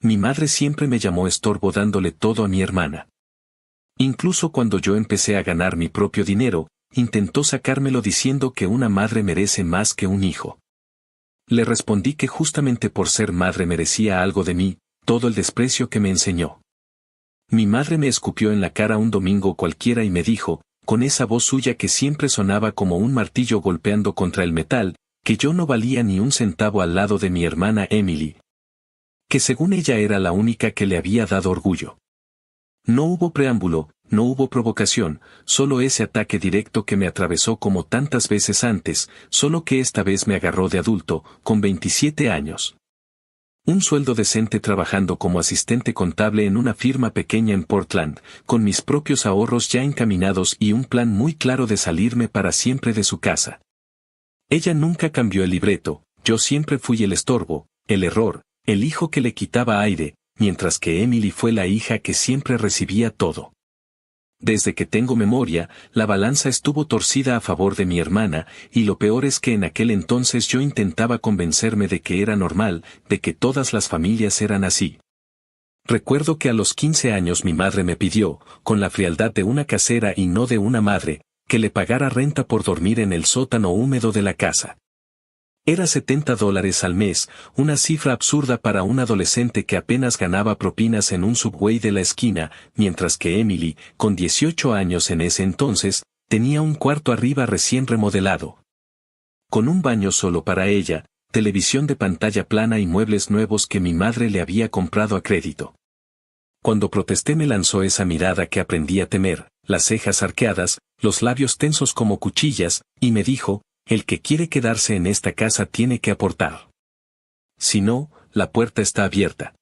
Mi madre siempre me llamó estorbo dándole todo a mi hermana. Incluso cuando yo empecé a ganar mi propio dinero, intentó sacármelo diciendo que una madre merece más que un hijo. Le respondí que justamente por ser madre merecía algo de mí, todo el desprecio que me enseñó. Mi madre me escupió en la cara un domingo cualquiera y me dijo, con esa voz suya que siempre sonaba como un martillo golpeando contra el metal, que yo no valía ni un centavo al lado de mi hermana Emily. Que según ella era la única que le había dado orgullo. No hubo preámbulo, no hubo provocación, solo ese ataque directo que me atravesó como tantas veces antes, solo que esta vez me agarró de adulto, con 27 años. Un sueldo decente trabajando como asistente contable en una firma pequeña en Portland, con mis propios ahorros ya encaminados y un plan muy claro de salirme para siempre de su casa. Ella nunca cambió el libreto, yo siempre fui el estorbo, el error, el hijo que le quitaba aire, mientras que Emily fue la hija que siempre recibía todo. Desde que tengo memoria, la balanza estuvo torcida a favor de mi hermana, y lo peor es que en aquel entonces yo intentaba convencerme de que era normal, de que todas las familias eran así. Recuerdo que a los 15 años mi madre me pidió, con la frialdad de una casera y no de una madre, que le pagara renta por dormir en el sótano húmedo de la casa. Era $70 al mes, una cifra absurda para un adolescente que apenas ganaba propinas en un Subway de la esquina, mientras que Emily, con 18 años en ese entonces, tenía un cuarto arriba recién remodelado. Con un baño solo para ella, televisión de pantalla plana y muebles nuevos que mi madre le había comprado a crédito. Cuando protesté me lanzó esa mirada que aprendí a temer, las cejas arqueadas, los labios tensos como cuchillas, y me dijo, el que quiere quedarse en esta casa tiene que aportar. Si no, la puerta está abierta.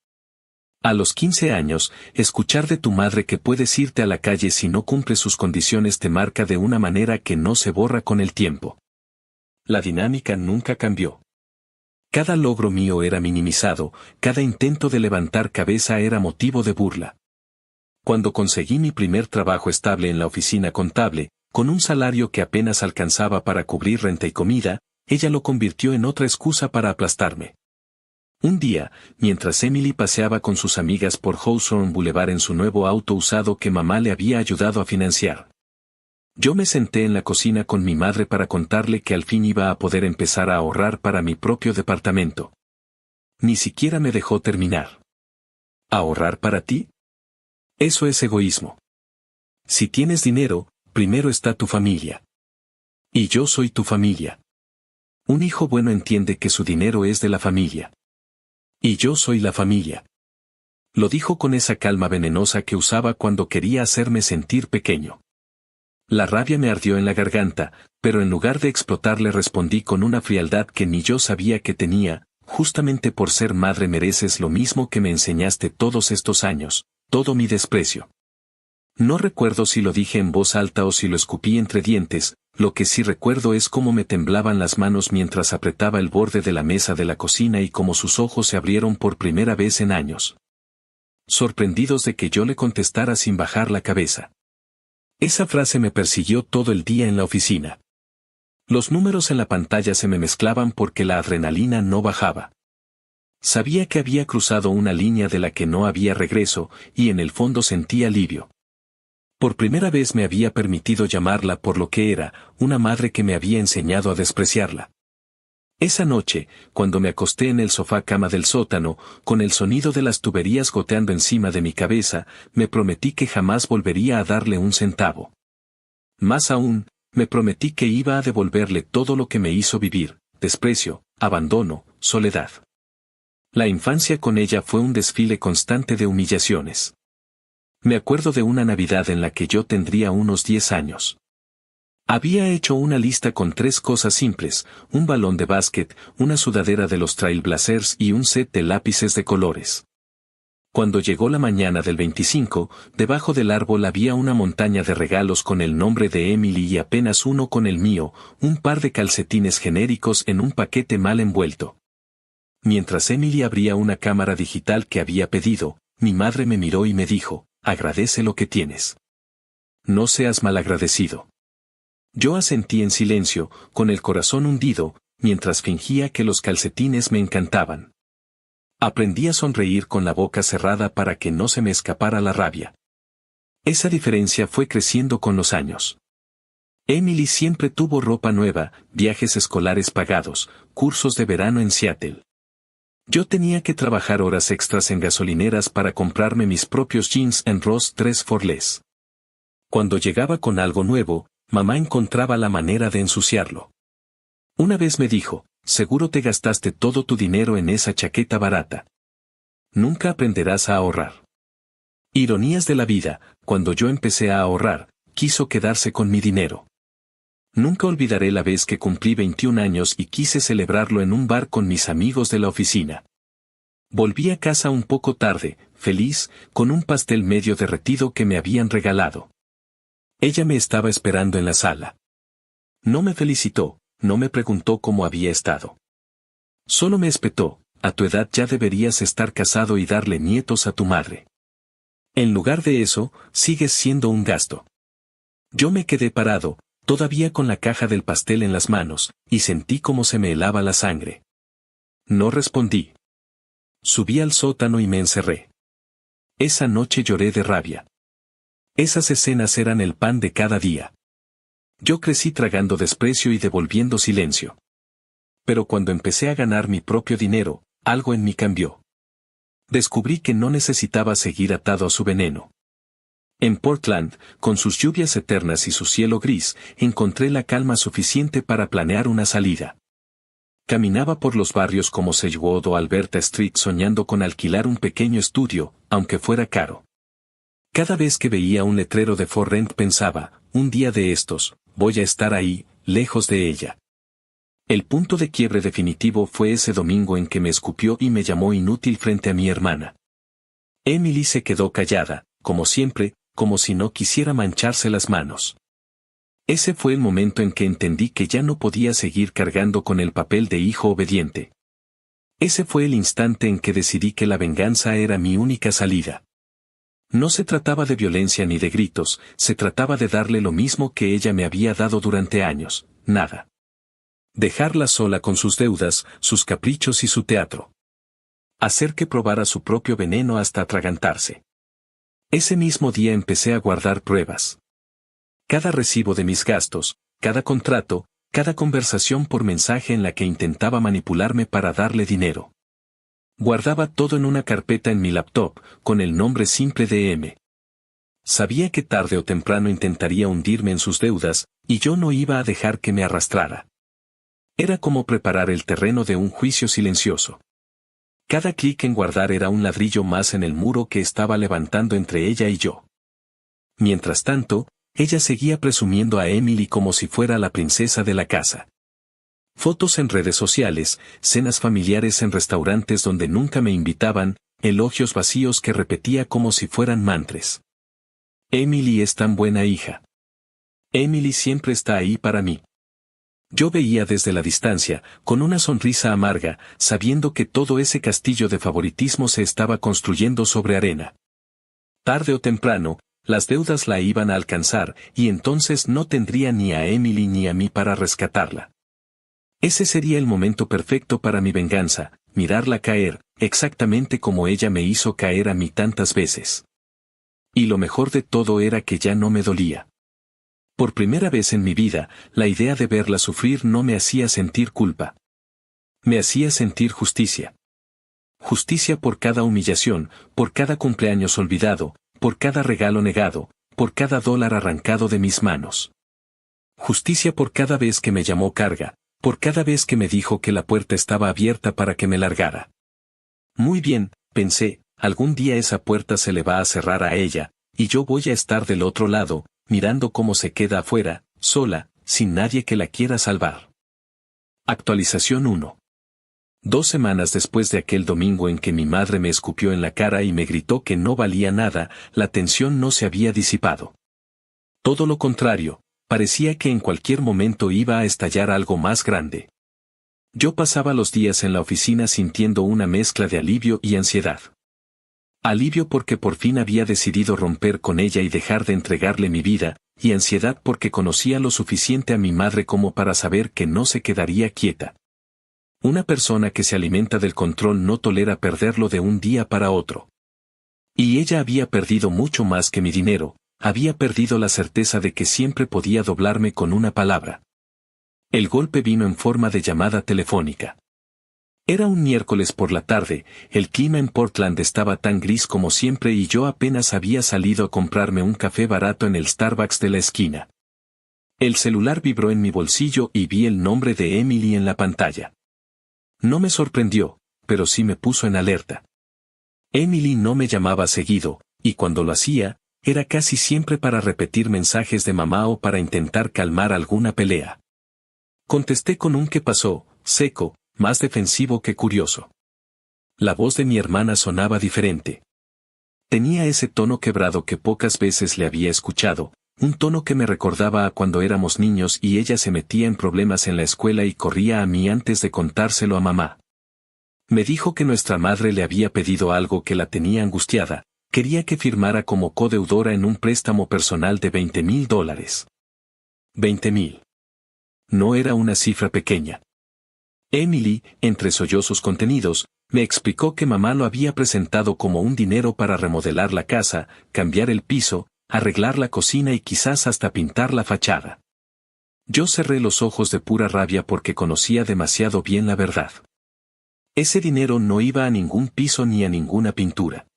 A los 15 años, escuchar de tu madre que puedes irte a la calle si no cumples sus condiciones te marca de una manera que no se borra con el tiempo. La dinámica nunca cambió. Cada logro mío era minimizado, cada intento de levantar cabeza era motivo de burla. Cuando conseguí mi primer trabajo estable en la oficina contable, con un salario que apenas alcanzaba para cubrir renta y comida, ella lo convirtió en otra excusa para aplastarme. Un día, mientras Emily paseaba con sus amigas por Hawthorne Boulevard en su nuevo auto usado que mamá le había ayudado a financiar. Yo me senté en la cocina con mi madre para contarle que al fin iba a poder empezar a ahorrar para mi propio departamento. Ni siquiera me dejó terminar. ¿Ahorrar para ti? Eso es egoísmo. Si tienes dinero, primero está tu familia. Y yo soy tu familia. Un hijo bueno entiende que su dinero es de la familia. Y yo soy la familia. Lo dijo con esa calma venenosa que usaba cuando quería hacerme sentir pequeño. La rabia me ardió en la garganta, pero en lugar de explotar le respondí con una frialdad que ni yo sabía que tenía, justamente por ser madre mereces lo mismo que me enseñaste todos estos años, todo mi desprecio. No recuerdo si lo dije en voz alta o si lo escupí entre dientes, lo que sí recuerdo es cómo me temblaban las manos mientras apretaba el borde de la mesa de la cocina y cómo sus ojos se abrieron por primera vez en años. Sorprendidos de que yo le contestara sin bajar la cabeza. Esa frase me persiguió todo el día en la oficina. Los números en la pantalla se me mezclaban porque la adrenalina no bajaba. Sabía que había cruzado una línea de la que no había regreso, y en el fondo sentí alivio. Por primera vez me había permitido llamarla por lo que era, una madre que me había enseñado a despreciarla. Esa noche, cuando me acosté en el sofá cama del sótano, con el sonido de las tuberías goteando encima de mi cabeza, me prometí que jamás volvería a darle un centavo. Más aún, me prometí que iba a devolverle todo lo que me hizo vivir, desprecio, abandono, soledad. La infancia con ella fue un desfile constante de humillaciones. Me acuerdo de una Navidad en la que yo tendría unos 10 años. Había hecho una lista con 3 cosas simples, un balón de básquet, una sudadera de los Trail Blazers y un set de lápices de colores. Cuando llegó la mañana del 25, debajo del árbol había una montaña de regalos con el nombre de Emily y apenas uno con el mío, un par de calcetines genéricos en un paquete mal envuelto. Mientras Emily abría una cámara digital que había pedido, mi madre me miró y me dijo, agradece lo que tienes. No seas malagradecido. Yo asentí en silencio, con el corazón hundido, mientras fingía que los calcetines me encantaban. Aprendí a sonreír con la boca cerrada para que no se me escapara la rabia. Esa diferencia fue creciendo con los años. Emily siempre tuvo ropa nueva, viajes escolares pagados, cursos de verano en Seattle. Yo tenía que trabajar horas extras en gasolineras para comprarme mis propios jeans en Ross 3 for Less. Cuando llegaba con algo nuevo, mamá encontraba la manera de ensuciarlo. Una vez me dijo, seguro te gastaste todo tu dinero en esa chaqueta barata. Nunca aprenderás a ahorrar. Ironías de la vida, cuando yo empecé a ahorrar, quiso quedarse con mi dinero. Nunca olvidaré la vez que cumplí 21 años y quise celebrarlo en un bar con mis amigos de la oficina. Volví a casa un poco tarde, feliz, con un pastel medio derretido que me habían regalado. Ella me estaba esperando en la sala. No me felicitó, no me preguntó cómo había estado. Solo me espetó, a tu edad ya deberías estar casado y darle nietos a tu madre. En lugar de eso, sigues siendo un gasto. Yo me quedé parado, todavía con la caja del pastel en las manos, y sentí cómo se me helaba la sangre. No respondí. Subí al sótano y me encerré. Esa noche lloré de rabia. Esas escenas eran el pan de cada día. Yo crecí tragando desprecio y devolviendo silencio. Pero cuando empecé a ganar mi propio dinero, algo en mí cambió. Descubrí que no necesitaba seguir atado a su veneno. En Portland, con sus lluvias eternas y su cielo gris, encontré la calma suficiente para planear una salida. Caminaba por los barrios como Sedgewood o Alberta Street soñando con alquilar un pequeño estudio, aunque fuera caro. Cada vez que veía un letrero de For Rent pensaba, un día de estos, voy a estar ahí, lejos de ella. El punto de quiebre definitivo fue ese domingo en que me escupió y me llamó inútil frente a mi hermana. Emily se quedó callada, como siempre, como si no quisiera mancharse las manos. Ese fue el momento en que entendí que ya no podía seguir cargando con el papel de hijo obediente. Ese fue el instante en que decidí que la venganza era mi única salida. No se trataba de violencia ni de gritos, se trataba de darle lo mismo que ella me había dado durante años, nada. Dejarla sola con sus deudas, sus caprichos y su teatro. Hacer que probara su propio veneno hasta atragantarse. Ese mismo día empecé a guardar pruebas. Cada recibo de mis gastos, cada contrato, cada conversación por mensaje en la que intentaba manipularme para darle dinero. Guardaba todo en una carpeta en mi laptop, con el nombre simple de M. Sabía que tarde o temprano intentaría hundirme en sus deudas, y yo no iba a dejar que me arrastrara. Era como preparar el terreno de un juicio silencioso. Cada clic en guardar era un ladrillo más en el muro que estaba levantando entre ella y yo. Mientras tanto, ella seguía presumiendo a Emily como si fuera la princesa de la casa. Fotos en redes sociales, cenas familiares en restaurantes donde nunca me invitaban, elogios vacíos que repetía como si fueran mantras. Emily es tan buena hija. Emily siempre está ahí para mí. Yo veía desde la distancia, con una sonrisa amarga, sabiendo que todo ese castillo de favoritismo se estaba construyendo sobre arena. Tarde o temprano, las deudas la iban a alcanzar, y entonces no tendría ni a Emily ni a mí para rescatarla. Ese sería el momento perfecto para mi venganza, mirarla caer, exactamente como ella me hizo caer a mí tantas veces. Y lo mejor de todo era que ya no me dolía. Por primera vez en mi vida, la idea de verla sufrir no me hacía sentir culpa. Me hacía sentir justicia. Justicia por cada humillación, por cada cumpleaños olvidado, por cada regalo negado, por cada dólar arrancado de mis manos. Justicia por cada vez que me llamó carga, por cada vez que me dijo que la puerta estaba abierta para que me largara. Muy bien, pensé, algún día esa puerta se le va a cerrar a ella, y yo voy a estar del otro lado, mirando cómo se queda afuera, sola, sin nadie que la quiera salvar. Actualización 1. 2 semanas después de aquel domingo en que mi madre me escupió en la cara y me gritó que no valía nada, la tensión no se había disipado. Todo lo contrario, parecía que en cualquier momento iba a estallar algo más grande. Yo pasaba los días en la oficina sintiendo una mezcla de alivio y ansiedad. Alivio porque por fin había decidido romper con ella y dejar de entregarle mi vida, y ansiedad porque conocía lo suficiente a mi madre como para saber que no se quedaría quieta. Una persona que se alimenta del control no tolera perderlo de un día para otro. Y ella había perdido mucho más que mi dinero, había perdido la certeza de que siempre podía doblarme con una palabra. El golpe vino en forma de llamada telefónica. Era un miércoles por la tarde, el clima en Portland estaba tan gris como siempre y yo apenas había salido a comprarme un café barato en el Starbucks de la esquina. El celular vibró en mi bolsillo y vi el nombre de Emily en la pantalla. No me sorprendió, pero sí me puso en alerta. Emily no me llamaba seguido, y cuando lo hacía, era casi siempre para repetir mensajes de mamá o para intentar calmar alguna pelea. Contesté con un «¿qué pasó?», seco, más defensivo que curioso. La voz de mi hermana sonaba diferente. Tenía ese tono quebrado que pocas veces le había escuchado, un tono que me recordaba a cuando éramos niños y ella se metía en problemas en la escuela y corría a mí antes de contárselo a mamá. Me dijo que nuestra madre le había pedido algo que la tenía angustiada, quería que firmara como codeudora en un préstamo personal de $20,000. $20,000. No era una cifra pequeña. Emily, entre sollozos contenidos, me explicó que mamá lo había presentado como un dinero para remodelar la casa, cambiar el piso, arreglar la cocina y quizás hasta pintar la fachada. Yo cerré los ojos de pura rabia porque conocía demasiado bien la verdad. Ese dinero no iba a ningún piso ni a ninguna pintura.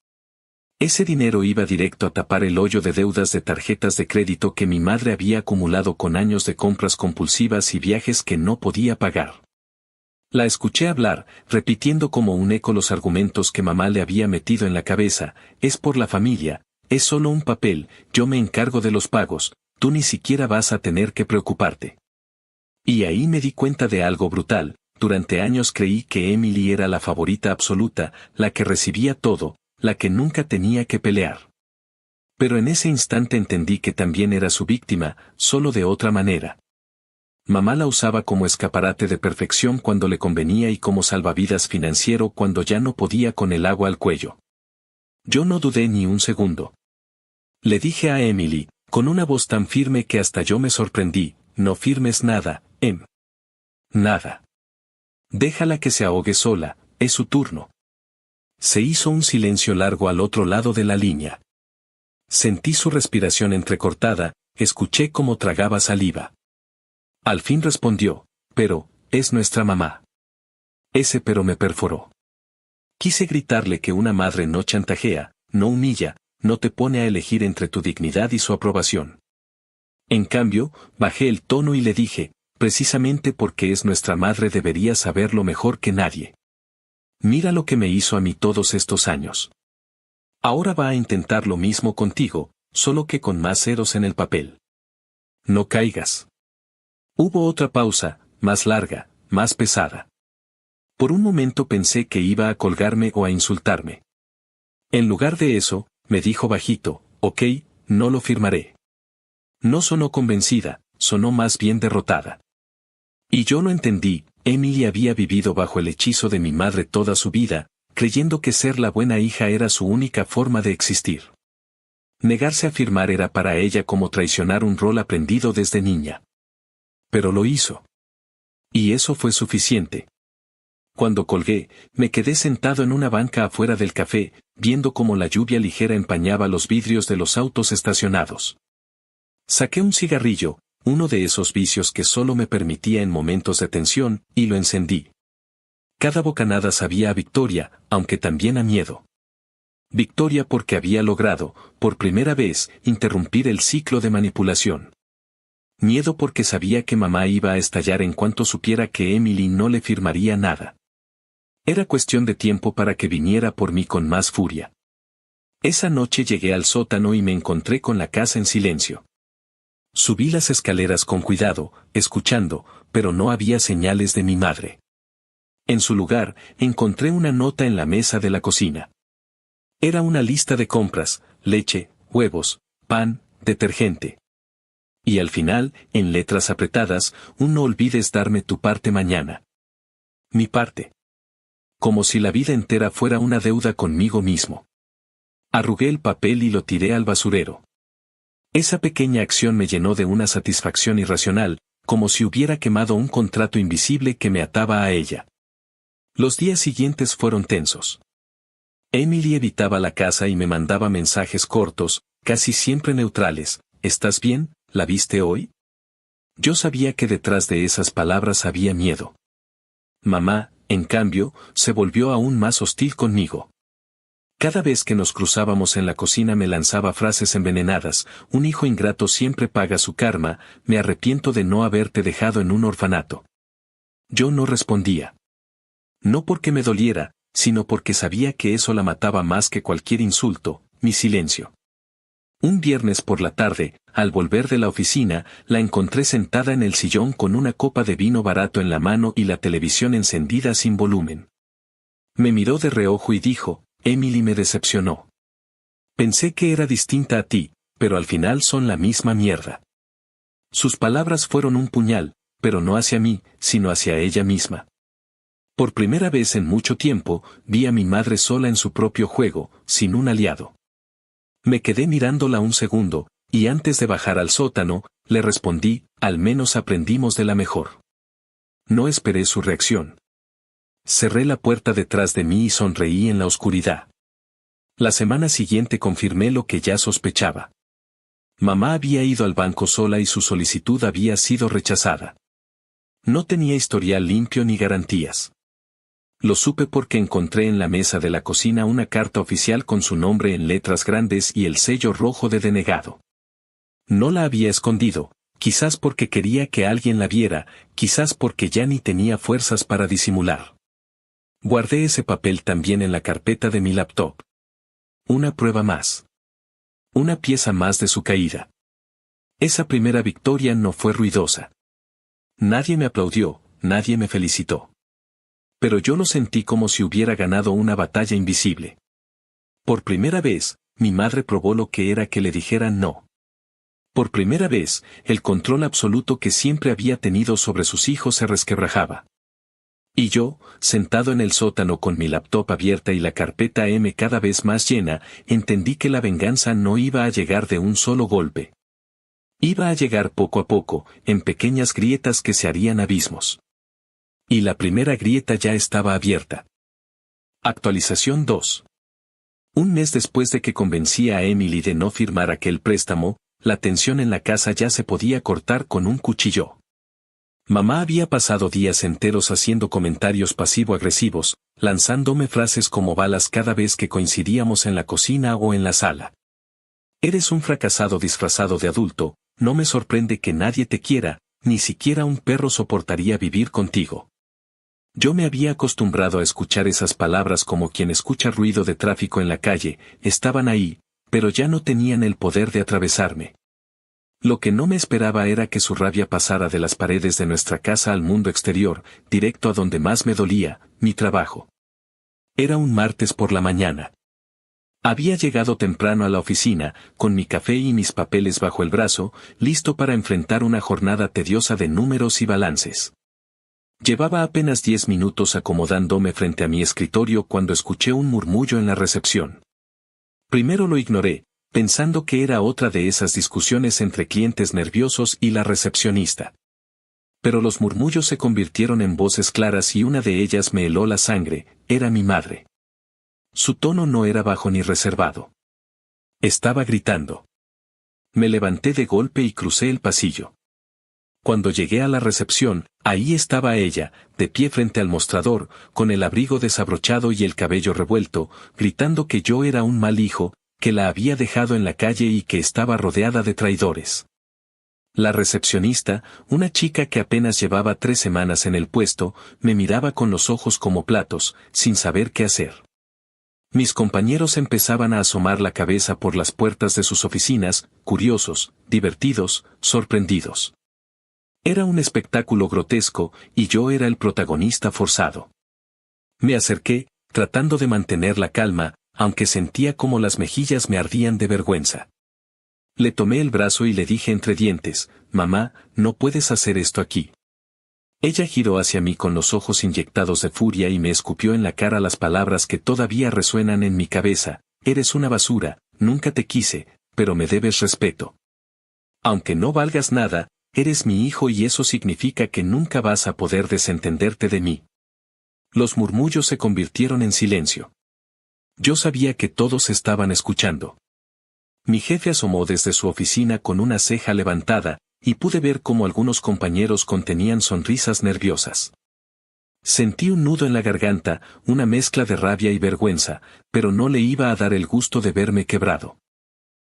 Ese dinero iba directo a tapar el hoyo de deudas de tarjetas de crédito que mi madre había acumulado con años de compras compulsivas y viajes que no podía pagar. La escuché hablar, repitiendo como un eco los argumentos que mamá le había metido en la cabeza: es por la familia, es solo un papel, yo me encargo de los pagos, tú ni siquiera vas a tener que preocuparte. Y ahí me di cuenta de algo brutal. Durante años creí que Emily era la favorita absoluta, la que recibía todo, la que nunca tenía que pelear. Pero en ese instante entendí que también era su víctima, solo de otra manera. Mamá la usaba como escaparate de perfección cuando le convenía y como salvavidas financiero cuando ya no podía con el agua al cuello. Yo no dudé ni un segundo. Le dije a Emily, con una voz tan firme que hasta yo me sorprendí: no firmes nada, Em. Nada. Déjala que se ahogue sola, es su turno. Se hizo un silencio largo al otro lado de la línea. Sentí su respiración entrecortada, escuché cómo tragaba saliva. Al fin respondió: pero, es nuestra mamá. Ese pero me perforó. Quise gritarle que una madre no chantajea, no humilla, no te pone a elegir entre tu dignidad y su aprobación. En cambio, bajé el tono y le dije: precisamente porque es nuestra madre debería saberlo mejor que nadie. Mira lo que me hizo a mí todos estos años. Ahora va a intentar lo mismo contigo, solo que con más ceros en el papel. No caigas. Hubo otra pausa, más larga, más pesada. Por un momento pensé que iba a colgarme o a insultarme. En lugar de eso, me dijo bajito: ok, no lo firmaré. No sonó convencida, sonó más bien derrotada. Y yo lo entendí. Emily había vivido bajo el hechizo de mi madre toda su vida, creyendo que ser la buena hija era su única forma de existir. Negarse a firmar era para ella como traicionar un rol aprendido desde niña. Pero lo hizo. Y eso fue suficiente. Cuando colgué, me quedé sentado en una banca afuera del café, viendo cómo la lluvia ligera empañaba los vidrios de los autos estacionados. Saqué un cigarrillo, uno de esos vicios que solo me permitía en momentos de tensión, y lo encendí. Cada bocanada sabía a victoria, aunque también a miedo. Victoria porque había logrado, por primera vez, interrumpir el ciclo de manipulación. Miedo porque sabía que mamá iba a estallar en cuanto supiera que Emily no le firmaría nada. Era cuestión de tiempo para que viniera por mí con más furia. Esa noche llegué al sótano y me encontré con la casa en silencio. Subí las escaleras con cuidado, escuchando, pero no había señales de mi madre. En su lugar, encontré una nota en la mesa de la cocina. Era una lista de compras: leche, huevos, pan, detergente. Y al final, en letras apretadas, un no olvides darme tu parte mañana. Mi parte. Como si la vida entera fuera una deuda conmigo mismo. Arrugué el papel y lo tiré al basurero. Esa pequeña acción me llenó de una satisfacción irracional, como si hubiera quemado un contrato invisible que me ataba a ella. Los días siguientes fueron tensos. Emily evitaba la casa y me mandaba mensajes cortos, casi siempre neutrales. ¿Estás bien? ¿La viste hoy? Yo sabía que detrás de esas palabras había miedo. Mamá, en cambio, se volvió aún más hostil conmigo. Cada vez que nos cruzábamos en la cocina me lanzaba frases envenenadas: un hijo ingrato siempre paga su karma, me arrepiento de no haberte dejado en un orfanato. Yo no respondía. No porque me doliera, sino porque sabía que eso la mataba más que cualquier insulto, mi silencio. Un viernes por la tarde, al volver de la oficina, la encontré sentada en el sillón con una copa de vino barato en la mano y la televisión encendida sin volumen. Me miró de reojo y dijo: Emily me decepcionó. Pensé que era distinta a ti, pero al final son la misma mierda. Sus palabras fueron un puñal, pero no hacia mí, sino hacia ella misma. Por primera vez en mucho tiempo, vi a mi madre sola en su propio juego, sin un aliado. Me quedé mirándola un segundo, y antes de bajar al sótano, le respondí: al menos aprendimos de la mejor. No esperé su reacción. Cerré la puerta detrás de mí y sonreí en la oscuridad. La semana siguiente confirmé lo que ya sospechaba. Mamá había ido al banco sola y su solicitud había sido rechazada. No tenía historial limpio ni garantías. Lo supe porque encontré en la mesa de la cocina una carta oficial con su nombre en letras grandes y el sello rojo de denegado. No la había escondido, quizás porque quería que alguien la viera, quizás porque ya ni tenía fuerzas para disimular. Guardé ese papel también en la carpeta de mi laptop. Una prueba más. Una pieza más de su caída. Esa primera victoria no fue ruidosa. Nadie me aplaudió, nadie me felicitó. Pero yo lo sentí como si hubiera ganado una batalla invisible. Por primera vez, mi madre probó lo que era que le dijeran no. Por primera vez, el control absoluto que siempre había tenido sobre sus hijos se resquebrajaba. Y yo, sentado en el sótano con mi laptop abierta y la carpeta M cada vez más llena, entendí que la venganza no iba a llegar de un solo golpe. Iba a llegar poco a poco, en pequeñas grietas que se harían abismos. Y la primera grieta ya estaba abierta. Actualización 2. Un mes después de que convencí a Emily de no firmar aquel préstamo, la tensión en la casa ya se podía cortar con un cuchillo. Mamá había pasado días enteros haciendo comentarios pasivo-agresivos, lanzándome frases como balas cada vez que coincidíamos en la cocina o en la sala. Eres un fracasado disfrazado de adulto, no me sorprende que nadie te quiera, ni siquiera un perro soportaría vivir contigo. Yo me había acostumbrado a escuchar esas palabras como quien escucha ruido de tráfico en la calle, estaban ahí, pero ya no tenían el poder de atravesarme. Lo que no me esperaba era que su rabia pasara de las paredes de nuestra casa al mundo exterior, directo a donde más me dolía, mi trabajo. Era un martes por la mañana. Había llegado temprano a la oficina, con mi café y mis papeles bajo el brazo, listo para enfrentar una jornada tediosa de números y balances. Llevaba apenas 10 minutos acomodándome frente a mi escritorio cuando escuché un murmullo en la recepción. Primero lo ignoré, pensando que era otra de esas discusiones entre clientes nerviosos y la recepcionista. Pero los murmullos se convirtieron en voces claras y una de ellas me heló la sangre: era mi madre. Su tono no era bajo ni reservado. Estaba gritando. Me levanté de golpe y crucé el pasillo. Cuando llegué a la recepción, ahí estaba ella, de pie frente al mostrador, con el abrigo desabrochado y el cabello revuelto, gritando que yo era un mal hijo, que la había dejado en la calle y que estaba rodeada de traidores. La recepcionista, una chica que apenas llevaba 3 semanas en el puesto, me miraba con los ojos como platos, sin saber qué hacer. Mis compañeros empezaban a asomar la cabeza por las puertas de sus oficinas, curiosos, divertidos, sorprendidos. Era un espectáculo grotesco, y yo era el protagonista forzado. Me acerqué, tratando de mantener la calma, aunque sentía como las mejillas me ardían de vergüenza. Le tomé el brazo y le dije entre dientes: mamá, no puedes hacer esto aquí. Ella giró hacia mí con los ojos inyectados de furia y me escupió en la cara las palabras que todavía resuenan en mi cabeza: eres una basura, nunca te quise, pero me debes respeto. Aunque no valgas nada, eres mi hijo y eso significa que nunca vas a poder desentenderte de mí. Los murmullos se convirtieron en silencio. Yo sabía que todos estaban escuchando. Mi jefe asomó desde su oficina con una ceja levantada, y pude ver cómo algunos compañeros contenían sonrisas nerviosas. Sentí un nudo en la garganta, una mezcla de rabia y vergüenza, pero no le iba a dar el gusto de verme quebrado.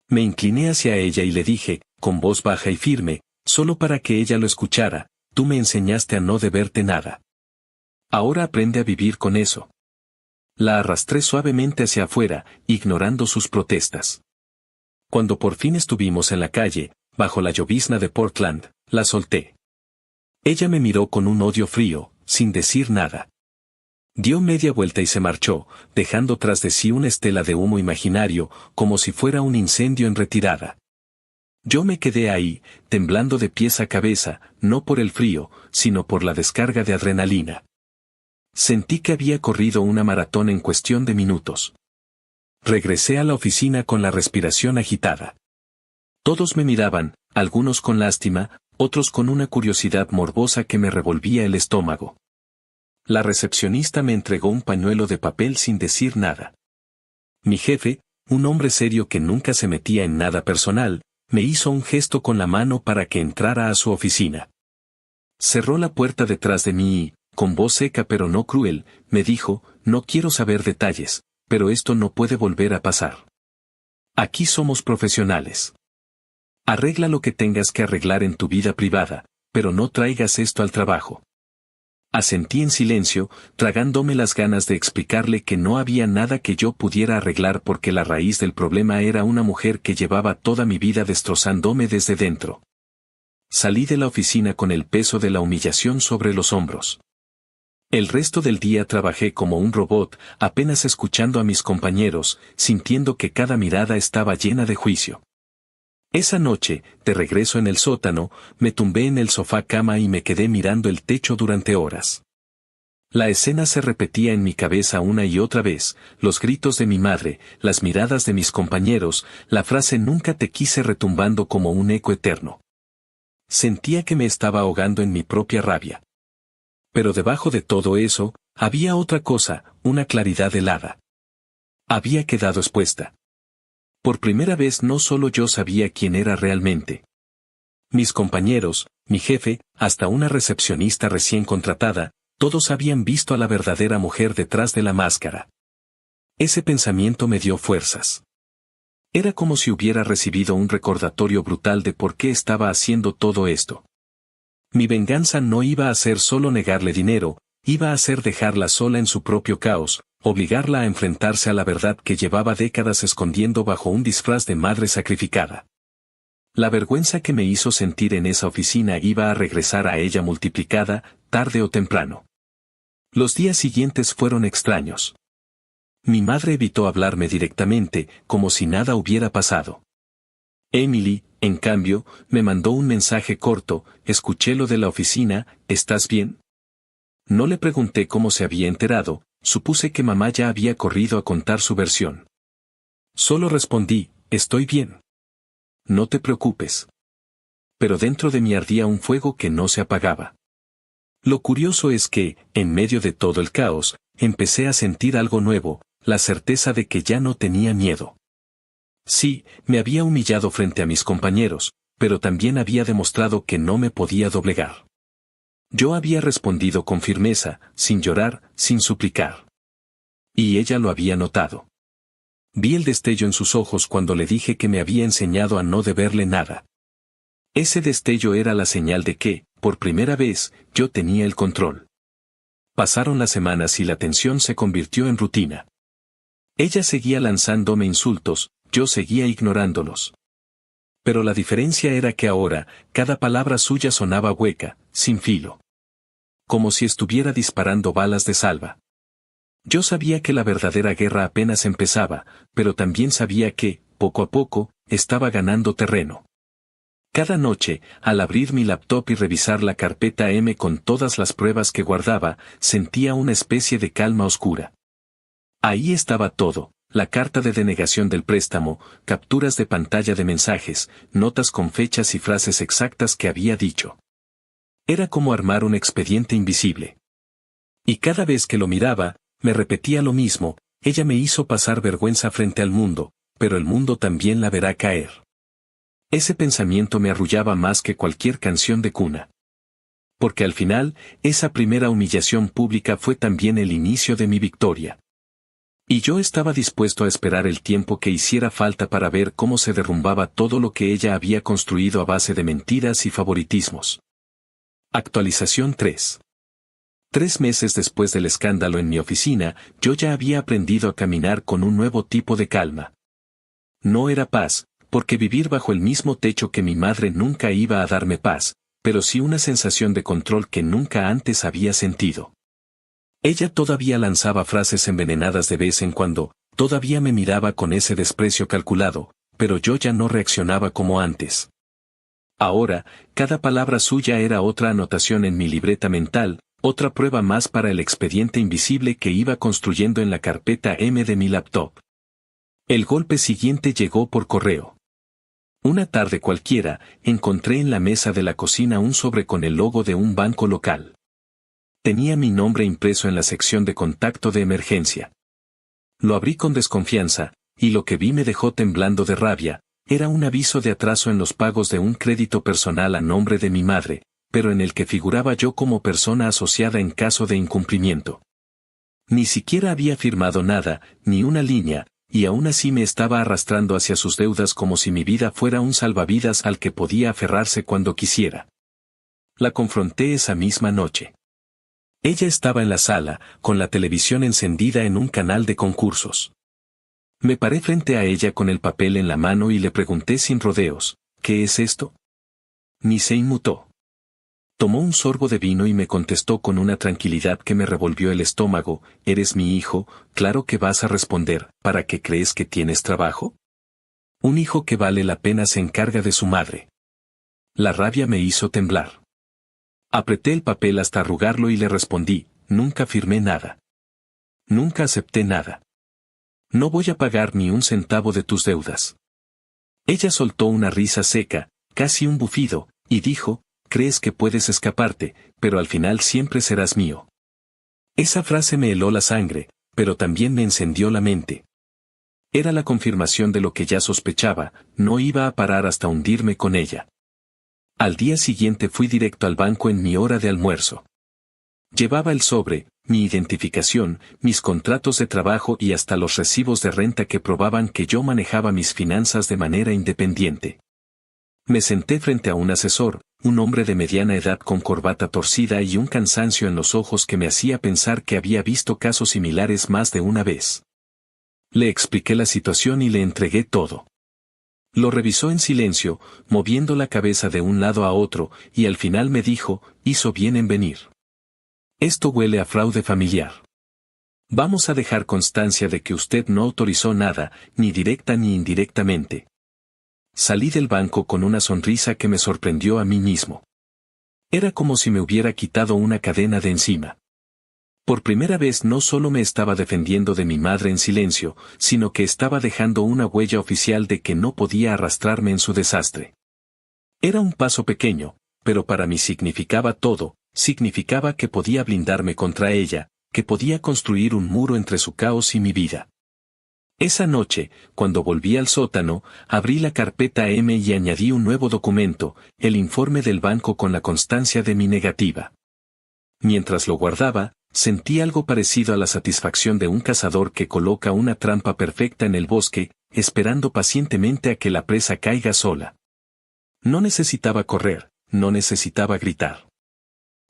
Me incliné hacia ella y le dije, con voz baja y firme, solo para que ella lo escuchara: tú me enseñaste a no deberte nada. Ahora aprende a vivir con eso. La arrastré suavemente hacia afuera, ignorando sus protestas. Cuando por fin estuvimos en la calle, bajo la llovizna de Portland, la solté. Ella me miró con un odio frío, sin decir nada. Dio media vuelta y se marchó, dejando tras de sí una estela de humo imaginario, como si fuera un incendio en retirada. Yo me quedé ahí, temblando de pies a cabeza, no por el frío, sino por la descarga de adrenalina. Sentí que había corrido una maratón en cuestión de minutos. Regresé a la oficina con la respiración agitada. Todos me miraban, algunos con lástima, otros con una curiosidad morbosa que me revolvía el estómago. La recepcionista me entregó un pañuelo de papel sin decir nada. Mi jefe, un hombre serio que nunca se metía en nada personal, me hizo un gesto con la mano para que entrara a su oficina. Cerró la puerta detrás de mí y, con voz seca pero no cruel, me dijo: no quiero saber detalles, pero esto no puede volver a pasar. Aquí somos profesionales. Arregla lo que tengas que arreglar en tu vida privada, pero no traigas esto al trabajo. Asentí en silencio, tragándome las ganas de explicarle que no había nada que yo pudiera arreglar porque la raíz del problema era una mujer que llevaba toda mi vida destrozándome desde dentro. Salí de la oficina con el peso de la humillación sobre los hombros. El resto del día trabajé como un robot, apenas escuchando a mis compañeros, sintiendo que cada mirada estaba llena de juicio. Esa noche, de regreso en el sótano, me tumbé en el sofá cama y me quedé mirando el techo durante horas. La escena se repetía en mi cabeza una y otra vez: los gritos de mi madre, las miradas de mis compañeros, la frase "nunca te quise" retumbando como un eco eterno. Sentía que me estaba ahogando en mi propia rabia. Pero debajo de todo eso, había otra cosa, una claridad helada. Había quedado expuesta. Por primera vez no solo yo sabía quién era realmente. Mis compañeros, mi jefe, hasta una recepcionista recién contratada, todos habían visto a la verdadera mujer detrás de la máscara. Ese pensamiento me dio fuerzas. Era como si hubiera recibido un recordatorio brutal de por qué estaba haciendo todo esto. Mi venganza no iba a ser solo negarle dinero, iba a ser dejarla sola en su propio caos, obligarla a enfrentarse a la verdad que llevaba décadas escondiendo bajo un disfraz de madre sacrificada. La vergüenza que me hizo sentir en esa oficina iba a regresar a ella multiplicada, tarde o temprano. Los días siguientes fueron extraños. Mi madre evitó hablarme directamente, como si nada hubiera pasado. Emily, en cambio, me mandó un mensaje corto: escuché lo de la oficina, ¿estás bien? No le pregunté cómo se había enterado, supuse que mamá ya había corrido a contar su versión. Solo respondí: estoy bien. No te preocupes. Pero dentro de mí ardía un fuego que no se apagaba. Lo curioso es que, en medio de todo el caos, empecé a sentir algo nuevo, la certeza de que ya no tenía miedo. Sí, me había humillado frente a mis compañeros, pero también había demostrado que no me podía doblegar. Yo había respondido con firmeza, sin llorar, sin suplicar. Y ella lo había notado. Vi el destello en sus ojos cuando le dije que me había enseñado a no deberle nada. Ese destello era la señal de que, por primera vez, yo tenía el control. Pasaron las semanas y la tensión se convirtió en rutina. Ella seguía lanzándome insultos, yo seguía ignorándolos. Pero la diferencia era que ahora, cada palabra suya sonaba hueca, sin filo. Como si estuviera disparando balas de salva. Yo sabía que la verdadera guerra apenas empezaba, pero también sabía que, poco a poco, estaba ganando terreno. Cada noche, al abrir mi laptop y revisar la carpeta M con todas las pruebas que guardaba, sentía una especie de calma oscura. Ahí estaba todo: la carta de denegación del préstamo, capturas de pantalla de mensajes, notas con fechas y frases exactas que había dicho. Era como armar un expediente invisible. Y cada vez que lo miraba, me repetía lo mismo: ella me hizo pasar vergüenza frente al mundo, pero el mundo también la verá caer. Ese pensamiento me arrullaba más que cualquier canción de cuna. Porque al final, esa primera humillación pública fue también el inicio de mi victoria. Y yo estaba dispuesto a esperar el tiempo que hiciera falta para ver cómo se derrumbaba todo lo que ella había construido a base de mentiras y favoritismos. Actualización 3. 3 meses después del escándalo en mi oficina, yo ya había aprendido a caminar con un nuevo tipo de calma. No era paz, porque vivir bajo el mismo techo que mi madre nunca iba a darme paz, pero sí una sensación de control que nunca antes había sentido. Ella todavía lanzaba frases envenenadas de vez en cuando, todavía me miraba con ese desprecio calculado, pero yo ya no reaccionaba como antes. Ahora, cada palabra suya era otra anotación en mi libreta mental, otra prueba más para el expediente invisible que iba construyendo en la carpeta M de mi laptop. El golpe siguiente llegó por correo. Una tarde cualquiera, encontré en la mesa de la cocina un sobre con el logo de un banco local. Tenía mi nombre impreso en la sección de contacto de emergencia. Lo abrí con desconfianza, y lo que vi me dejó temblando de rabia. Era un aviso de atraso en los pagos de un crédito personal a nombre de mi madre, pero en el que figuraba yo como persona asociada en caso de incumplimiento. Ni siquiera había firmado nada, ni una línea, y aún así me estaba arrastrando hacia sus deudas como si mi vida fuera un salvavidas al que podía aferrarse cuando quisiera. La confronté esa misma noche. Ella estaba en la sala, con la televisión encendida en un canal de concursos. Me paré frente a ella con el papel en la mano y le pregunté sin rodeos: ¿qué es esto? Ni se inmutó. Tomó un sorbo de vino y me contestó con una tranquilidad que me revolvió el estómago: eres mi hijo, claro que vas a responder. ¿Para qué crees que tienes trabajo? Un hijo que vale la pena se encarga de su madre. La rabia me hizo temblar. Apreté el papel hasta arrugarlo y le respondí: nunca firmé nada. Nunca acepté nada. No voy a pagar ni un centavo de tus deudas. Ella soltó una risa seca, casi un bufido, y dijo: crees que puedes escaparte, pero al final siempre serás mío. Esa frase me heló la sangre, pero también me encendió la mente. Era la confirmación de lo que ya sospechaba: no iba a parar hasta hundirme con ella. Al día siguiente fui directo al banco en mi hora de almuerzo. Llevaba el sobre, mi identificación, mis contratos de trabajo y hasta los recibos de renta que probaban que yo manejaba mis finanzas de manera independiente. Me senté frente a un asesor, un hombre de mediana edad con corbata torcida y un cansancio en los ojos que me hacía pensar que había visto casos similares más de una vez. Le expliqué la situación y le entregué todo. Lo revisó en silencio, moviendo la cabeza de un lado a otro, y al final me dijo: hizo bien en venir. Esto huele a fraude familiar. Vamos a dejar constancia de que usted no autorizó nada, ni directa ni indirectamente. Salí del banco con una sonrisa que me sorprendió a mí mismo. Era como si me hubiera quitado una cadena de encima. Por primera vez no solo me estaba defendiendo de mi madre en silencio, sino que estaba dejando una huella oficial de que no podía arrastrarme en su desastre. Era un paso pequeño, pero para mí significaba todo. Significaba que podía blindarme contra ella, que podía construir un muro entre su caos y mi vida. Esa noche, cuando volví al sótano, abrí la carpeta M y añadí un nuevo documento: el informe del banco con la constancia de mi negativa. Mientras lo guardaba, sentí algo parecido a la satisfacción de un cazador que coloca una trampa perfecta en el bosque, esperando pacientemente a que la presa caiga sola. No necesitaba correr, no necesitaba gritar.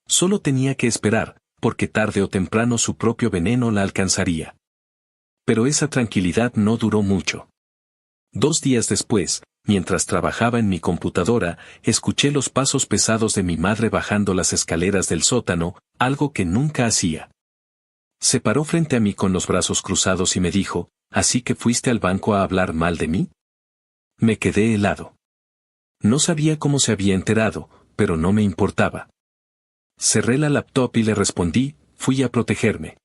Solo tenía que esperar, porque tarde o temprano su propio veneno la alcanzaría. Pero esa tranquilidad no duró mucho. 2 días después, mientras trabajaba en mi computadora, escuché los pasos pesados de mi madre bajando las escaleras del sótano, algo que nunca hacía. Se paró frente a mí con los brazos cruzados y me dijo: ¿así que fuiste al banco a hablar mal de mí? Me quedé helado. No sabía cómo se había enterado, pero no me importaba. Cerré la laptop y le respondí: fui a protegerme.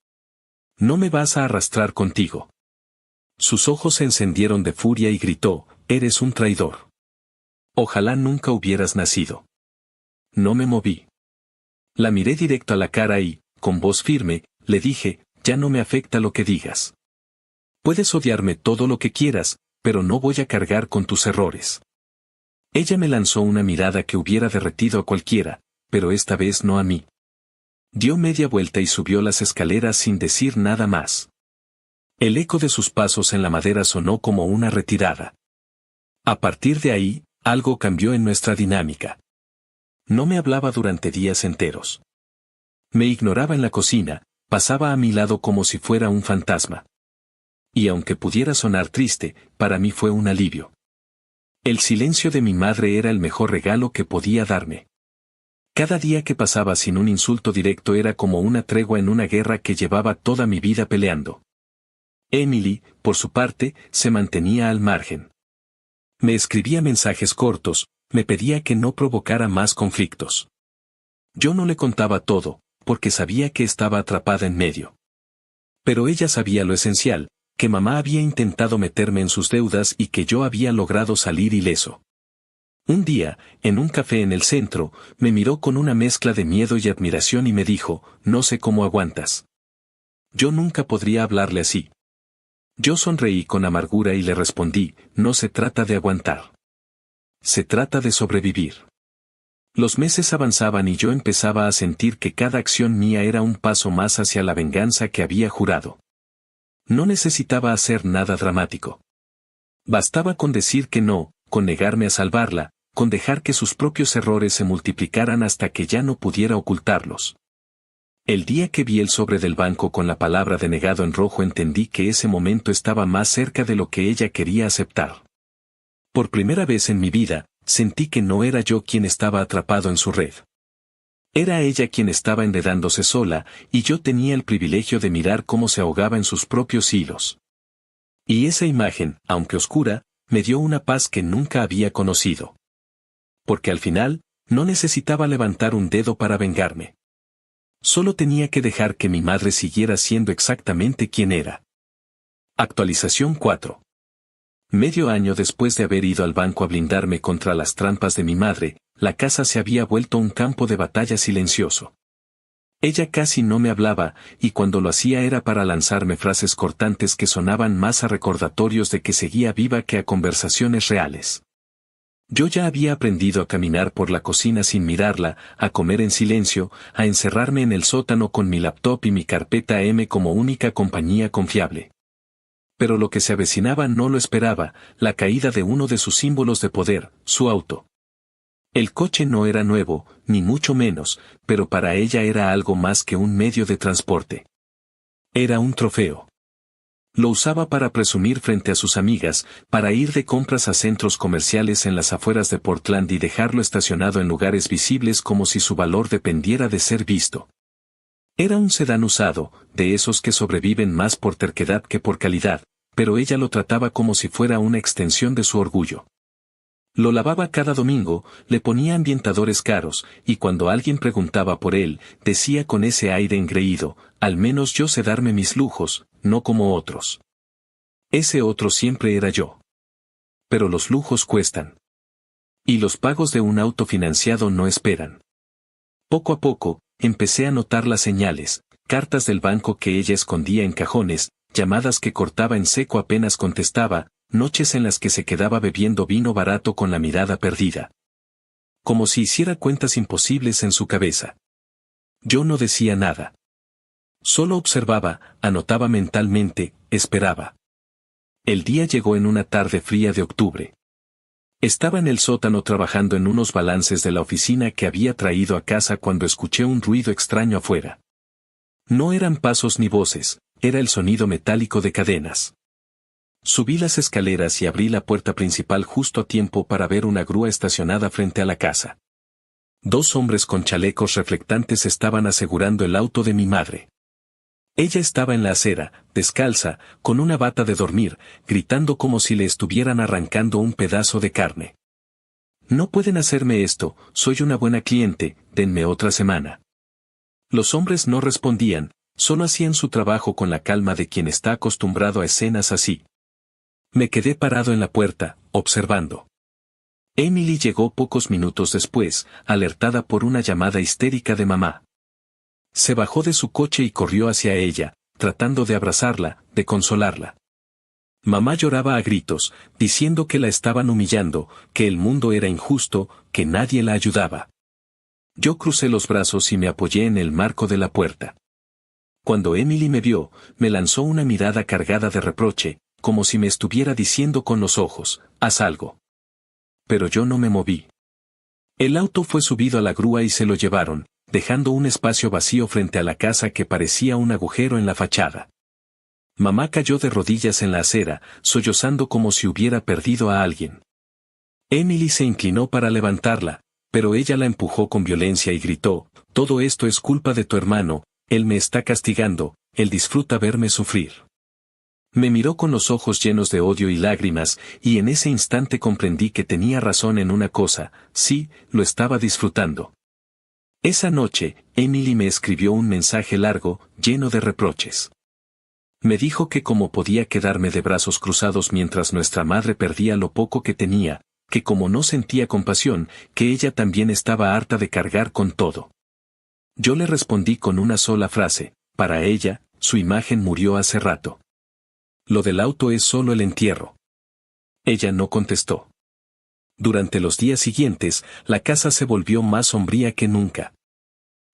No me vas a arrastrar contigo. Sus ojos se encendieron de furia y gritó: eres un traidor. Ojalá nunca hubieras nacido. No me moví. La miré directo a la cara y, con voz firme, le dije, ya no me afecta lo que digas. Puedes odiarme todo lo que quieras, pero no voy a cargar con tus errores. Ella me lanzó una mirada que hubiera derretido a cualquiera, pero esta vez no a mí. Dio media vuelta y subió las escaleras sin decir nada más. El eco de sus pasos en la madera sonó como una retirada. A partir de ahí, algo cambió en nuestra dinámica. No me hablaba durante días enteros. Me ignoraba en la cocina, pasaba a mi lado como si fuera un fantasma. Y aunque pudiera sonar triste, para mí fue un alivio. El silencio de mi madre era el mejor regalo que podía darme. Cada día que pasaba sin un insulto directo era como una tregua en una guerra que llevaba toda mi vida peleando. Emily, por su parte, se mantenía al margen. Me escribía mensajes cortos, me pedía que no provocara más conflictos. Yo no le contaba todo, porque sabía que estaba atrapada en medio. Pero ella sabía lo esencial, que mamá había intentado meterme en sus deudas y que yo había logrado salir ileso. Un día, en un café en el centro, me miró con una mezcla de miedo y admiración y me dijo, no sé cómo aguantas. Yo nunca podría hablarle así. Yo sonreí con amargura y le respondí, no se trata de aguantar. Se trata de sobrevivir. Los meses avanzaban y yo empezaba a sentir que cada acción mía era un paso más hacia la venganza que había jurado. No necesitaba hacer nada dramático. Bastaba con decir que no, con negarme a salvarla, con dejar que sus propios errores se multiplicaran hasta que ya no pudiera ocultarlos. El día que vi el sobre del banco con la palabra denegado en rojo entendí que ese momento estaba más cerca de lo que ella quería aceptar. Por primera vez en mi vida, sentí que no era yo quien estaba atrapado en su red. Era ella quien estaba enredándose sola, y yo tenía el privilegio de mirar cómo se ahogaba en sus propios hilos. Y esa imagen, aunque oscura, me dio una paz que nunca había conocido. Porque al final, no necesitaba levantar un dedo para vengarme. Solo tenía que dejar que mi madre siguiera siendo exactamente quien era. Actualización 4. Medio año después de haber ido al banco a blindarme contra las trampas de mi madre, la casa se había vuelto un campo de batalla silencioso. Ella casi no me hablaba, y cuando lo hacía era para lanzarme frases cortantes que sonaban más a recordatorios de que seguía viva que a conversaciones reales. Yo ya había aprendido a caminar por la cocina sin mirarla, a comer en silencio, a encerrarme en el sótano con mi laptop y mi carpeta M como única compañía confiable. Pero lo que se avecinaba no lo esperaba, la caída de uno de sus símbolos de poder, su auto. El coche no era nuevo, ni mucho menos, pero para ella era algo más que un medio de transporte. Era un trofeo. Lo usaba para presumir frente a sus amigas, para ir de compras a centros comerciales en las afueras de Portland y dejarlo estacionado en lugares visibles como si su valor dependiera de ser visto. Era un sedán usado, de esos que sobreviven más por terquedad que por calidad, pero ella lo trataba como si fuera una extensión de su orgullo. Lo lavaba cada domingo, le ponía ambientadores caros, y cuando alguien preguntaba por él, decía con ese aire engreído, al menos yo sé darme mis lujos, no como otros. Ese otro siempre era yo. Pero los lujos cuestan. Y los pagos de un auto financiado no esperan. Poco a poco, empecé a notar las señales, cartas del banco que ella escondía en cajones, llamadas que cortaba en seco apenas contestaba, noches en las que se quedaba bebiendo vino barato con la mirada perdida. Como si hiciera cuentas imposibles en su cabeza. Yo no decía nada. Solo observaba, anotaba mentalmente, esperaba. El día llegó en una tarde fría de octubre. Estaba en el sótano trabajando en unos balances de la oficina que había traído a casa cuando escuché un ruido extraño afuera. No eran pasos ni voces, era el sonido metálico de cadenas. Subí las escaleras y abrí la puerta principal justo a tiempo para ver una grúa estacionada frente a la casa. 2 hombres con chalecos reflectantes estaban asegurando el auto de mi madre. Ella estaba en la acera, descalza, con una bata de dormir, gritando como si le estuvieran arrancando un pedazo de carne. No pueden hacerme esto, soy una buena cliente, denme otra semana. Los hombres no respondían, solo hacían su trabajo con la calma de quien está acostumbrado a escenas así. Me quedé parado en la puerta, observando. Emily llegó pocos minutos después, alertada por una llamada histérica de mamá. Se bajó de su coche y corrió hacia ella, tratando de abrazarla, de consolarla. Mamá lloraba a gritos, diciendo que la estaban humillando, que el mundo era injusto, que nadie la ayudaba. Yo crucé los brazos y me apoyé en el marco de la puerta. Cuando Emily me vio, me lanzó una mirada cargada de reproche, como si me estuviera diciendo con los ojos, haz algo. Pero yo no me moví. El auto fue subido a la grúa y se lo llevaron, dejando un espacio vacío frente a la casa que parecía un agujero en la fachada. Mamá cayó de rodillas en la acera, sollozando como si hubiera perdido a alguien. Emily se inclinó para levantarla, pero ella la empujó con violencia y gritó, todo esto es culpa de tu hermano, él me está castigando, él disfruta verme sufrir. Me miró con los ojos llenos de odio y lágrimas, y en ese instante comprendí que tenía razón en una cosa, sí, lo estaba disfrutando. Esa noche, Emily me escribió un mensaje largo, lleno de reproches. Me dijo que cómo podía quedarme de brazos cruzados mientras nuestra madre perdía lo poco que tenía, que como no sentía compasión, que ella también estaba harta de cargar con todo. Yo le respondí con una sola frase, para ella, su imagen murió hace rato. Lo del auto es solo el entierro. Ella no contestó. Durante los días siguientes, la casa se volvió más sombría que nunca.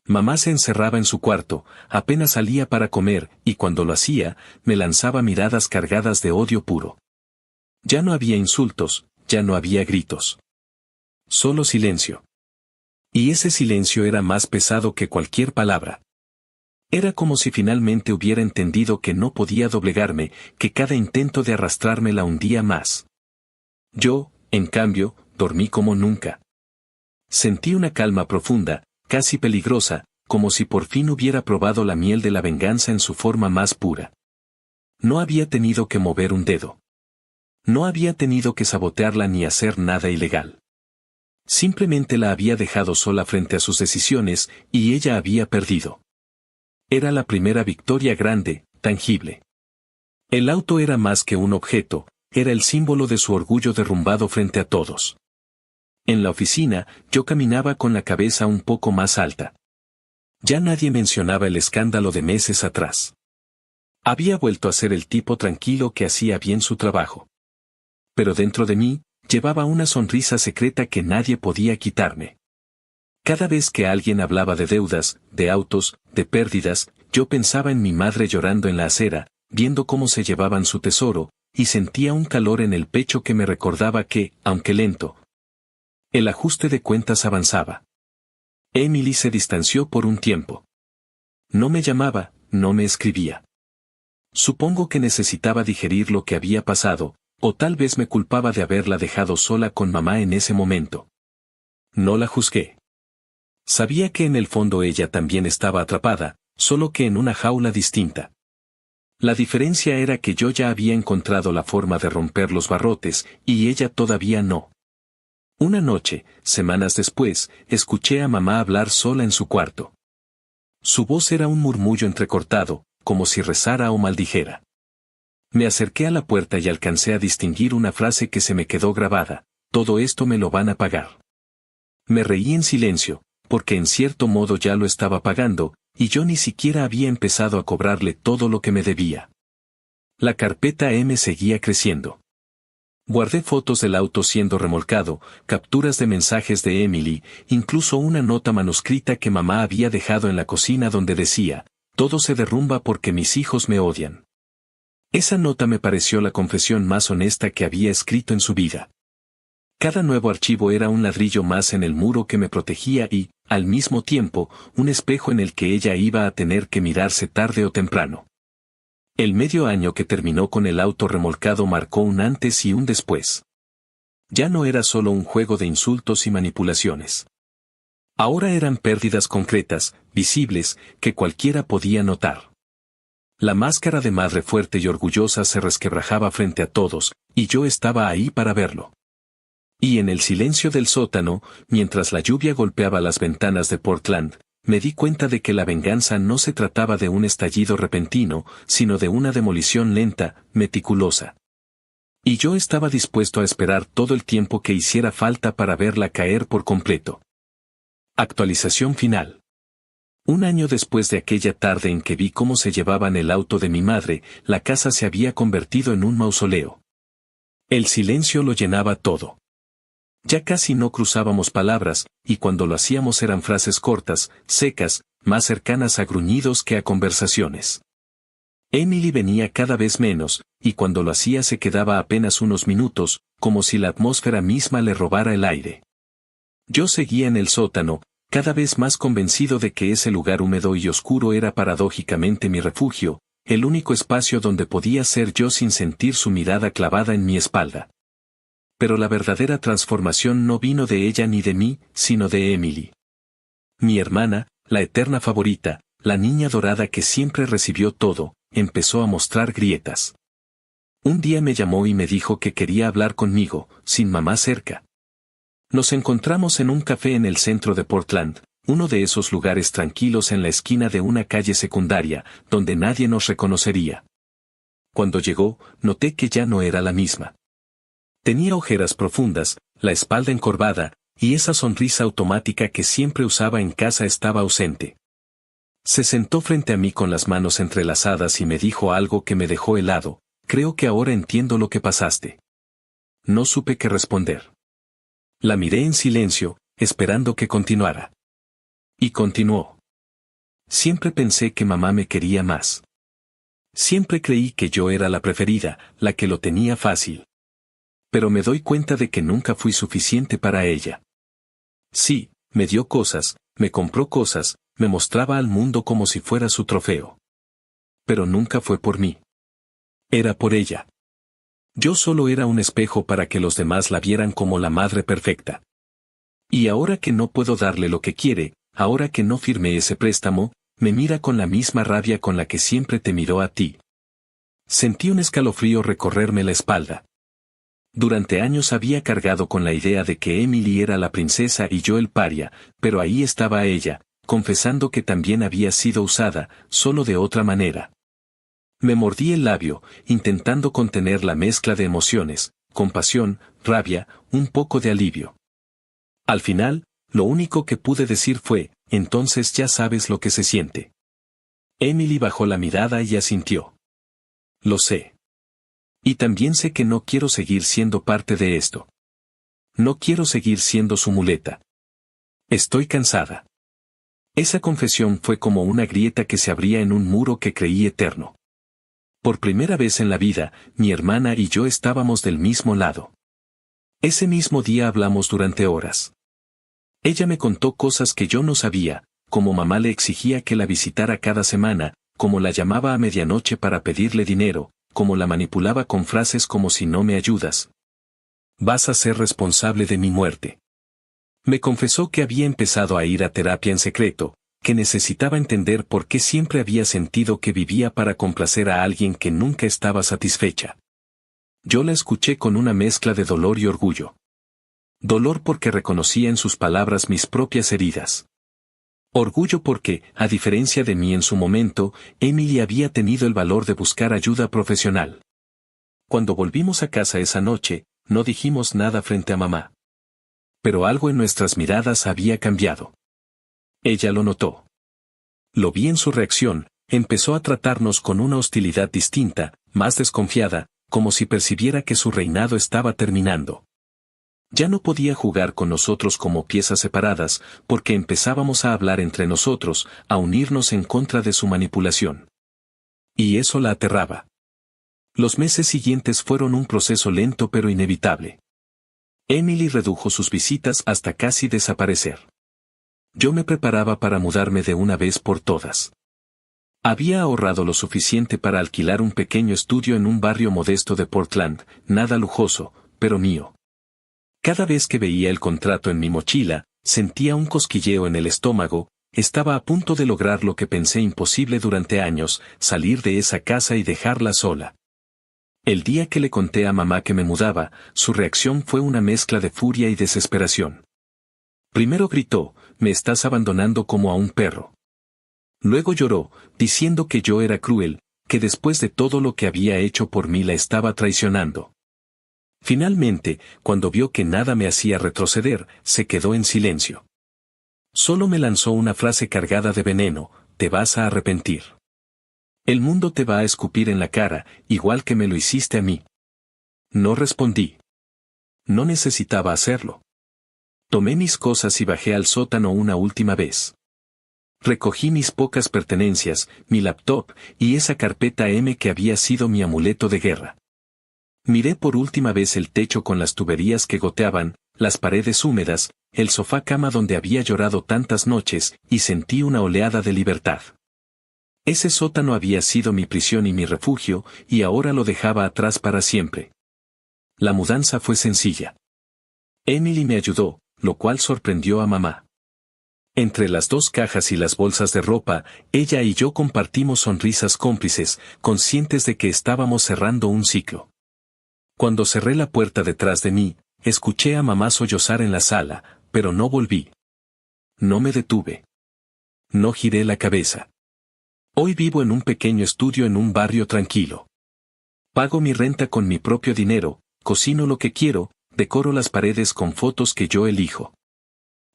Mamá se encerraba en su cuarto, apenas salía para comer, y cuando lo hacía, me lanzaba miradas cargadas de odio puro. Ya no había insultos, ya no había gritos. Solo silencio. Y ese silencio era más pesado que cualquier palabra. Era como si finalmente hubiera entendido que no podía doblegarme, que cada intento de arrastrarme la hundía más. Yo, en cambio, dormí como nunca. Sentí una calma profunda, casi peligrosa, como si por fin hubiera probado la miel de la venganza en su forma más pura. No había tenido que mover un dedo. No había tenido que sabotearla ni hacer nada ilegal. Simplemente la había dejado sola frente a sus decisiones, y ella había perdido. Era la primera victoria grande, tangible. El auto era más que un objeto, era el símbolo de su orgullo derrumbado frente a todos. En la oficina, yo caminaba con la cabeza un poco más alta. Ya nadie mencionaba el escándalo de meses atrás. Había vuelto a ser el tipo tranquilo que hacía bien su trabajo. Pero dentro de mí, llevaba una sonrisa secreta que nadie podía quitarme. Cada vez que alguien hablaba de deudas, de autos, de pérdidas, yo pensaba en mi madre llorando en la acera, viendo cómo se llevaban su tesoro, y sentía un calor en el pecho que me recordaba que, aunque lento, el ajuste de cuentas avanzaba. Emily se distanció por un tiempo. No me llamaba, no me escribía. Supongo que necesitaba digerir lo que había pasado, o tal vez me culpaba de haberla dejado sola con mamá en ese momento. No la juzgué. Sabía que en el fondo ella también estaba atrapada, solo que en una jaula distinta. La diferencia era que yo ya había encontrado la forma de romper los barrotes, y ella todavía no. Una noche, semanas después, escuché a mamá hablar sola en su cuarto. Su voz era un murmullo entrecortado, como si rezara o maldijera. Me acerqué a la puerta y alcancé a distinguir una frase que se me quedó grabada: todo esto me lo van a pagar. Me reí en silencio, porque en cierto modo ya lo estaba pagando, y yo ni siquiera había empezado a cobrarle todo lo que me debía. La carpeta M seguía creciendo. Guardé fotos del auto siendo remolcado, capturas de mensajes de Emily, incluso una nota manuscrita que mamá había dejado en la cocina donde decía: todo se derrumba porque mis hijos me odian. Esa nota me pareció la confesión más honesta que había escrito en su vida. Cada nuevo archivo era un ladrillo más en el muro que me protegía y, al mismo tiempo, un espejo en el que ella iba a tener que mirarse tarde o temprano. El medio año que terminó con el auto remolcado marcó un antes y un después. Ya no era solo un juego de insultos y manipulaciones. Ahora eran pérdidas concretas, visibles, que cualquiera podía notar. La máscara de madre fuerte y orgullosa se resquebrajaba frente a todos, y yo estaba ahí para verlo. Y en el silencio del sótano, mientras la lluvia golpeaba las ventanas de Portland, me di cuenta de que la venganza no se trataba de un estallido repentino, sino de una demolición lenta, meticulosa. Y yo estaba dispuesto a esperar todo el tiempo que hiciera falta para verla caer por completo. Actualización final. Un año después de aquella tarde en que vi cómo se llevaban el auto de mi madre, la casa se había convertido en un mausoleo. El silencio lo llenaba todo. Ya casi no cruzábamos palabras, y cuando lo hacíamos eran frases cortas, secas, más cercanas a gruñidos que a conversaciones. Emily venía cada vez menos, y cuando lo hacía se quedaba apenas unos minutos, como si la atmósfera misma le robara el aire. Yo seguía en el sótano, cada vez más convencido de que ese lugar húmedo y oscuro era paradójicamente mi refugio, el único espacio donde podía ser yo sin sentir su mirada clavada en mi espalda. Pero la verdadera transformación no vino de ella ni de mí, sino de Emily. Mi hermana, la eterna favorita, la niña dorada que siempre recibió todo, empezó a mostrar grietas. Un día me llamó y me dijo que quería hablar conmigo, sin mamá cerca. Nos encontramos en un café en el centro de Portland, uno de esos lugares tranquilos en la esquina de una calle secundaria, donde nadie nos reconocería. Cuando llegó, noté que ya no era la misma. Tenía ojeras profundas, la espalda encorvada, y esa sonrisa automática que siempre usaba en casa estaba ausente. Se sentó frente a mí con las manos entrelazadas y me dijo algo que me dejó helado: creo que ahora entiendo lo que pasaste. No supe qué responder. La miré en silencio, esperando que continuara. Y continuó. Siempre pensé que mamá me quería más. Siempre creí que yo era la preferida, la que lo tenía fácil. Pero me doy cuenta de que nunca fui suficiente para ella. Sí, me dio cosas, me compró cosas, me mostraba al mundo como si fuera su trofeo. Pero nunca fue por mí. Era por ella. Yo solo era un espejo para que los demás la vieran como la madre perfecta. Y ahora que no puedo darle lo que quiere, ahora que no firmé ese préstamo, me mira con la misma rabia con la que siempre te miró a ti. Sentí un escalofrío recorrerme la espalda. Durante años había cargado con la idea de que Emily era la princesa y yo el paria, pero ahí estaba ella, confesando que también había sido usada, solo de otra manera. Me mordí el labio, intentando contener la mezcla de emociones, compasión, rabia, un poco de alivio. Al final, lo único que pude decir fue: entonces ya sabes lo que se siente. Emily bajó la mirada y asintió. Lo sé. Y también sé que no quiero seguir siendo parte de esto. No quiero seguir siendo su muleta. Estoy cansada. Esa confesión fue como una grieta que se abría en un muro que creí eterno. Por primera vez en la vida, mi hermana y yo estábamos del mismo lado. Ese mismo día hablamos durante horas. Ella me contó cosas que yo no sabía, como mamá le exigía que la visitara cada semana, como la llamaba a medianoche para pedirle dinero, como la manipulaba con frases como: si no me ayudas, vas a ser responsable de mi muerte. Me confesó que había empezado a ir a terapia en secreto, que necesitaba entender por qué siempre había sentido que vivía para complacer a alguien que nunca estaba satisfecha. Yo la escuché con una mezcla de dolor y orgullo. Dolor porque reconocía en sus palabras mis propias heridas. Orgullo porque, a diferencia de mí en su momento, Emily había tenido el valor de buscar ayuda profesional. Cuando volvimos a casa esa noche, no dijimos nada frente a mamá. Pero algo en nuestras miradas había cambiado. Ella lo notó. Lo vi en su reacción, empezó a tratarnos con una hostilidad distinta, más desconfiada, como si percibiera que su reinado estaba terminando. Ya no podía jugar con nosotros como piezas separadas, porque empezábamos a hablar entre nosotros, a unirnos en contra de su manipulación. Y eso la aterraba. Los meses siguientes fueron un proceso lento pero inevitable. Emily redujo sus visitas hasta casi desaparecer. Yo me preparaba para mudarme de una vez por todas. Había ahorrado lo suficiente para alquilar un pequeño estudio en un barrio modesto de Portland, nada lujoso, pero mío. Cada vez que veía el contrato en mi mochila, sentía un cosquilleo en el estómago. Estaba a punto de lograr lo que pensé imposible durante años: salir de esa casa y dejarla sola. El día que le conté a mamá que me mudaba, su reacción fue una mezcla de furia y desesperación. Primero gritó: me estás abandonando como a un perro. Luego lloró, diciendo que yo era cruel, que después de todo lo que había hecho por mí la estaba traicionando. Finalmente, cuando vio que nada me hacía retroceder, se quedó en silencio. Solo me lanzó una frase cargada de veneno: te vas a arrepentir. El mundo te va a escupir en la cara, igual que me lo hiciste a mí. No respondí. No necesitaba hacerlo. Tomé mis cosas y bajé al sótano una última vez. Recogí mis pocas pertenencias, mi laptop, y esa carpeta M que había sido mi amuleto de guerra. Miré por última vez el techo con las tuberías que goteaban, las paredes húmedas, el sofá cama donde había llorado tantas noches, y sentí una oleada de libertad. Ese sótano había sido mi prisión y mi refugio, y ahora lo dejaba atrás para siempre. La mudanza fue sencilla. Emily me ayudó, lo cual sorprendió a mamá. Entre las dos cajas y las bolsas de ropa, ella y yo compartimos sonrisas cómplices, conscientes de que estábamos cerrando un ciclo. Cuando cerré la puerta detrás de mí, escuché a mamá sollozar en la sala, pero no volví. No me detuve. No giré la cabeza. Hoy vivo en un pequeño estudio en un barrio tranquilo. Pago mi renta con mi propio dinero, cocino lo que quiero, decoro las paredes con fotos que yo elijo.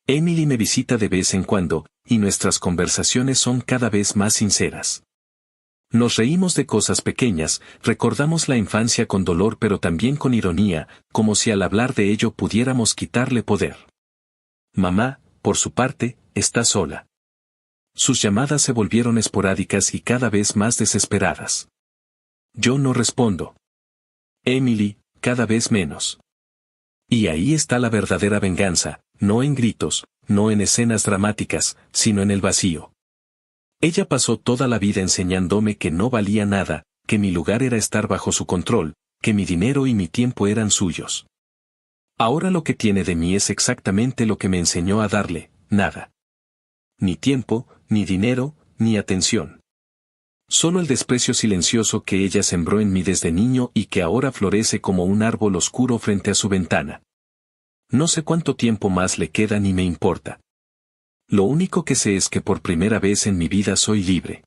Emily me visita de vez en cuando, y nuestras conversaciones son cada vez más sinceras. Nos reímos de cosas pequeñas, recordamos la infancia con dolor pero también con ironía, como si al hablar de ello pudiéramos quitarle poder. Mamá, por su parte, está sola. Sus llamadas se volvieron esporádicas y cada vez más desesperadas. Yo no respondo. Emily, cada vez menos. Y ahí está la verdadera venganza, no en gritos, no en escenas dramáticas, sino en el vacío. Ella pasó toda la vida enseñándome que no valía nada, que mi lugar era estar bajo su control, que mi dinero y mi tiempo eran suyos. Ahora lo que tiene de mí es exactamente lo que me enseñó a darle: nada. Ni tiempo, ni dinero, ni atención. Solo el desprecio silencioso que ella sembró en mí desde niño y que ahora florece como un árbol oscuro frente a su ventana. No sé cuánto tiempo más le queda ni me importa. Lo único que sé es que por primera vez en mi vida soy libre.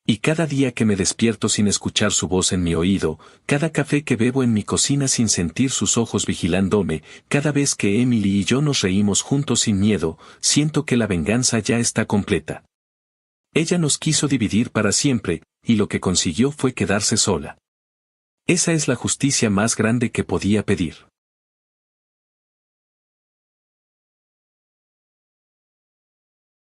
Y cada día que me despierto sin escuchar su voz en mi oído, cada café que bebo en mi cocina sin sentir sus ojos vigilándome, cada vez que Emily y yo nos reímos juntos sin miedo, siento que la venganza ya está completa. Ella nos quiso dividir para siempre, y lo que consiguió fue quedarse sola. Esa es la justicia más grande que podía pedir.